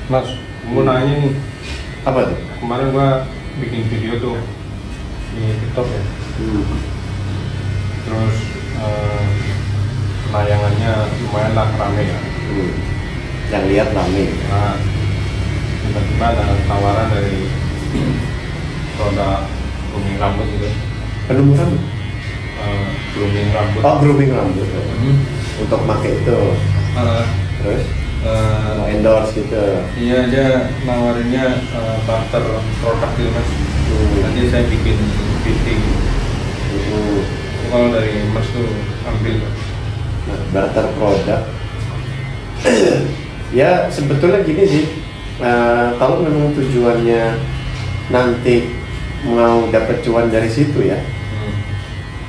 Mas, mau nanya nih, Apa tuh? kemarin gua bikin video tuh di TikTok ya. Terus tayangannya lumayan lah rame ya. Yang lihat rame. Nah, tiba-tiba ada tawaran dari produk grooming rambut gitu. Penumbuh rambut? Grooming rambut. Oh, grooming rambut. Untuk pakai itu. Terus? Mau endorse gitu. Iya, dia nawarinnya barter produk gitu mas. Nanti saya bikin fitting. Kalau dari mas tuh ambil. Nah, barter produk. Ya sebetulnya gini sih. Kalau memang tujuannya nanti mau dapat cuan dari situ ya,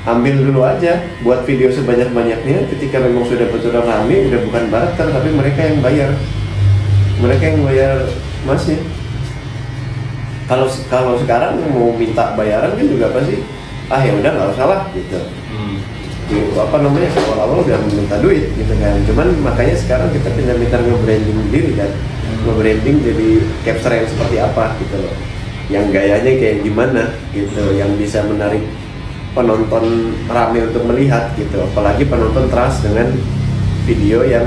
ambil dulu aja, buat video sebanyak-banyaknya. Ketika memang sudah betul rame, udah bukan barter, tapi mereka yang bayar masnya. Kalau sekarang mau minta bayaran kan juga pasti ya udah nggak usah lah gitu. Apa namanya, awal-awal udah minta duit gitu kan. Cuman makanya sekarang kita pintar-pintar nge-branding diri kan, nge-branding jadi capture yang seperti apa gitu loh, yang gayanya kayak gimana gitu, yang bisa menarik penonton rame untuk melihat gitu, apalagi penonton trust dengan video yang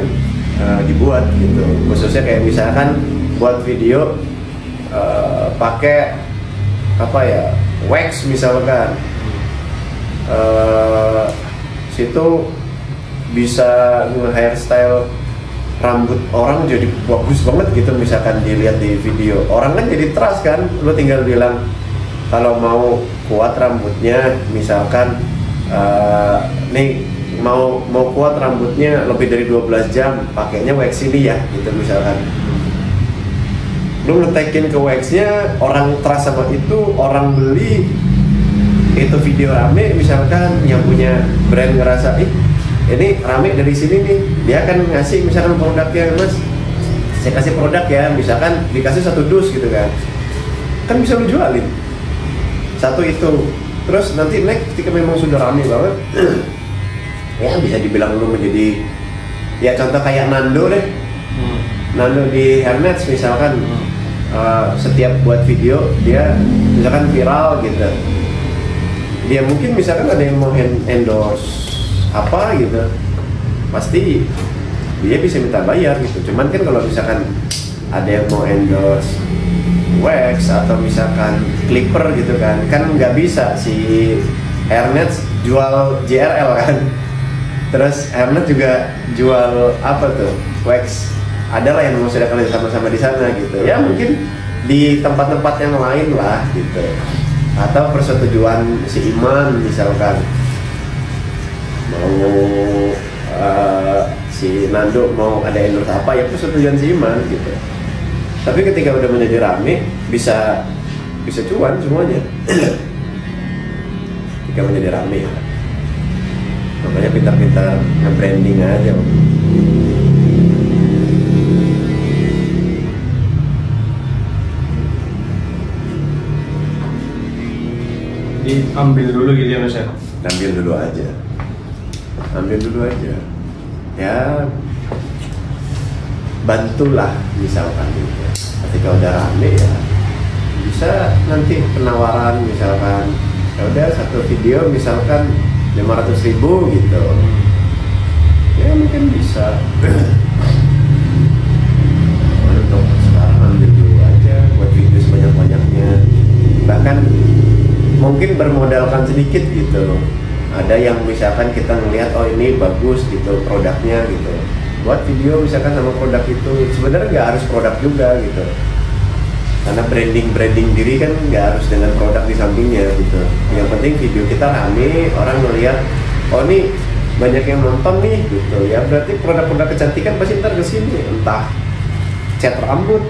dibuat gitu. Khususnya kayak misalkan buat video pakai apa ya, wax misalkan, situ bisa nge-hairstyle rambut orang jadi bagus banget gitu, misalkan dilihat di video orang kan jadi trust kan. Lo tinggal bilang kalau mau kuat rambutnya, misalkan nih mau kuat rambutnya lebih dari 12 jam, pakainya wax ini ya gitu misalkan. Lu ngetekin ke waxnya, orang trust sama itu, orang beli, itu video rame misalkan, yang punya brand ngerasa ini rame dari sini nih, dia akan ngasih misalkan produknya, mas saya kasih produk ya, misalkan dikasih 1 dus gitu kan bisa lu jualin satu itu. Terus nanti next ketika memang sudah rame banget ya bisa dibilang lu menjadi ya contoh kayak Nando deh. Nando di Hairnets misalkan, setiap buat video dia misalkan viral gitu, dia mungkin misalkan ada yang mau endorse apa gitu, pasti dia bisa minta bayar gitu. Cuman kan kalau misalkan ada yang mau endorse wax atau misalkan clipper gitu kan nggak bisa si Hairnets jual JRL kan. Terus Hairnet juga jual apa tuh, wax. Adalah yang mau sudah kalian sama-sama di sana gitu ya, mungkin di tempat-tempat yang lain lah gitu, atau persetujuan si Iman misalkan mau si Nando mau ada endorse apa ya persetujuan si Iman gitu. Tapi ketika udah menjadi rame bisa cuan semuanya. Ketika menjadi rame ya, makanya pintar-pintar nge-branding aja. Diambil dulu gitu ya mas ya? Ambil dulu aja ya, bantulah misalkan gitu. Ketika udah rame ya bisa nanti penawaran misalkan, ya udah satu video misalkan 500.000 gitu ya, mungkin bisa. Untuk sekarang ambil dulu aja buat video sebanyak-banyaknya, bahkan mungkin bermodalkan sedikit gitu. Ada yang misalkan kita ngelihat oh ini bagus gitu produknya gitu, buat video misalkan sama produk itu. Sebenarnya nggak harus produk juga gitu, karena branding diri kan nggak harus dengan produk di sampingnya gitu. Yang penting video kita rame, orang ngelihat oh ini banyak yang nonton nih gitu ya, berarti produk-produk kecantikan pasti ntar kesini, entah cat rambut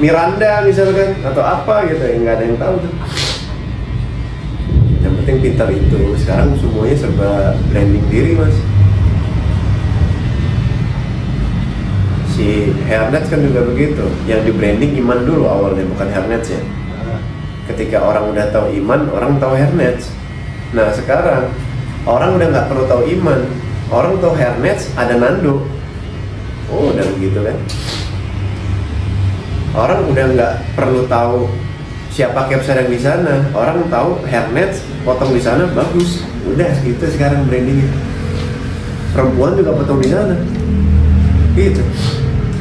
Miranda misalkan atau apa gitu, yang nggak ada yang tahu tuh. Yang penting pintar itu. Sekarang semuanya serba branding diri mas. Si Hairnets kan juga begitu, yang di branding Iman dulu awalnya, bukan Hairnets ya. Ketika orang udah tahu Iman, orang tahu Hairnets. Nah sekarang orang udah nggak perlu tahu Iman, orang tahu Hairnets ada Nando. Oh udah begitu kan. orang udah nggak perlu tahu siapa capser yang di sana, orang tahu hairnet potong di sana bagus, udah gitu sekarang brandingnya. Perempuan juga potong di sana, gitu.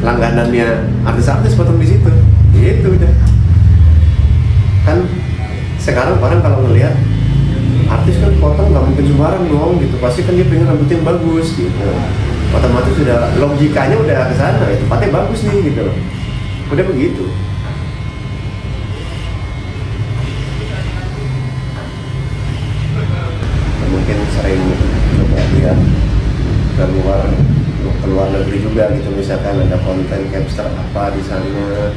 Langganannya artis-artis potong di situ, gitu udah. Kan sekarang orang kalau ngelihat artis kan potong nggak mungkin sembarang dong, gitu. Pasti kan dia pengen rambutnya yang bagus, gitu. Otomatis udah logikanya udah ke sana, ya, tempatnya bagus nih, gitu loh. Udah begitu. Mungkin sering coba lihat keluar negeri juga gitu, misalkan ada konten capster apa di sana,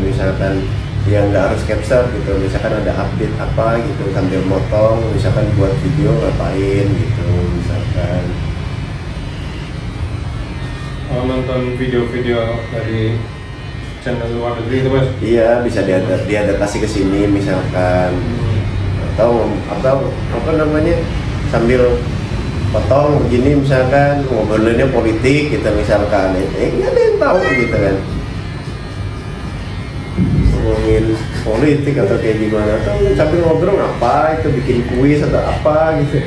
misalkan dia nggak harus capster gitu, misalkan ada update apa gitu sambil motong, misalkan buat video ngapain gitu, misalkan nonton video-video dari channel luar negeri itu mas? Iya, bisa diadaptasi ke sini misalkan, atau apa namanya, sambil potong begini misalkan ngobrolinnya politik gitu misalkan, nggak ada yang tahu gitu kan, ngomongin politik atau kayak gimana, atau sambil ngobrol apa itu, bikin kuis atau apa gitu.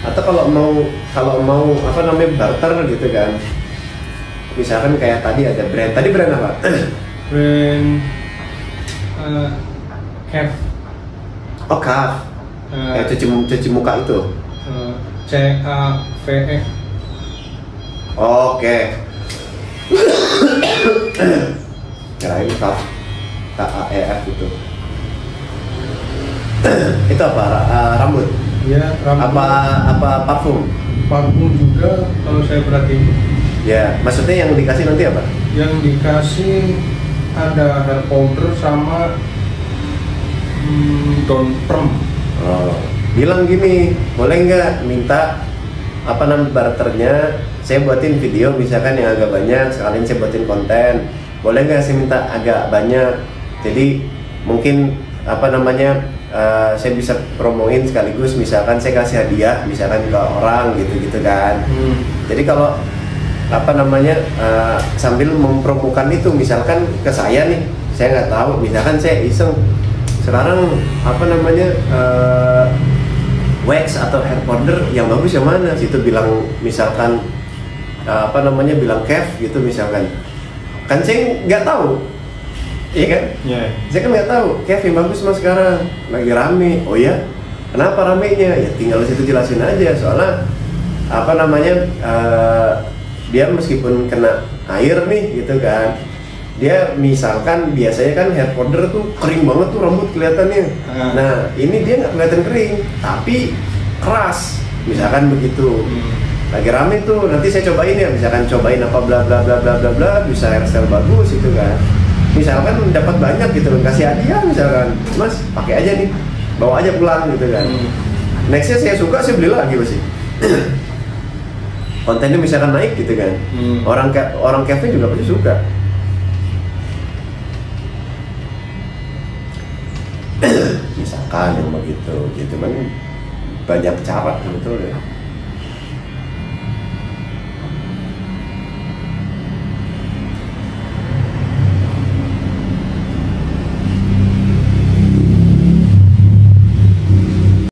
Atau kalau mau apa namanya, barter gitu kan, misalkan kayak tadi ada brand apa? Brand Cap. Oh, Kaf. Kayak cuci muka itu. CAVE. Oke. Kirain Kaf. KAEF itu. Itu apa? Rambut? Ya, rambut. Apa parfum? Parfum juga kalau saya perhatiin. Ya, maksudnya yang dikasih nanti apa? Yang dikasih ada hair powder sama daun perm. Oh, bilang gini, boleh nggak minta apa namanya barternya, saya buatin video misalkan yang agak banyak, sekalian saya buatin konten, boleh nggak saya minta agak banyak, jadi mungkin apa namanya, saya bisa promoin sekaligus, misalkan saya kasih hadiah misalkan ke orang gitu kan. Jadi kalau apa namanya, sambil mempromokan itu, misalkan ke saya nih, saya nggak tahu, misalkan saya iseng sekarang apa namanya, wax atau hair powder yang bagus yang mana, situ bilang misalkan apa namanya, bilang Kev gitu misalkan, kan saya nggak tahu, iya kan? Yeah. Saya kan nggak tahu Kev yang bagus mas sekarang lagi rame. Oh ya, kenapa ramenya? Ya tinggal situ jelasin aja, soalnya apa namanya, dia meskipun kena air nih gitu kan, dia misalkan biasanya kan hair powder tuh kering banget tuh rambut kelihatannya. Nah ini dia nggak kelihatan kering tapi keras misalkan begitu. Lagi rame tuh, nanti saya cobain ya, misalkan cobain apa bla bla bla bla bla bla, bisa hairstyle bagus itu kan, misalkan dapat banyak gitu, kasih hadiah misalkan, mas pakai aja nih, bawa aja pulang gitu kan. Nextnya saya suka, saya beli lagi pasti. Kontennya misalkan naik gitu kan, orang cafe juga pasti suka. Misalkan yang begitu gitu kan, banyak cara sebetulnya.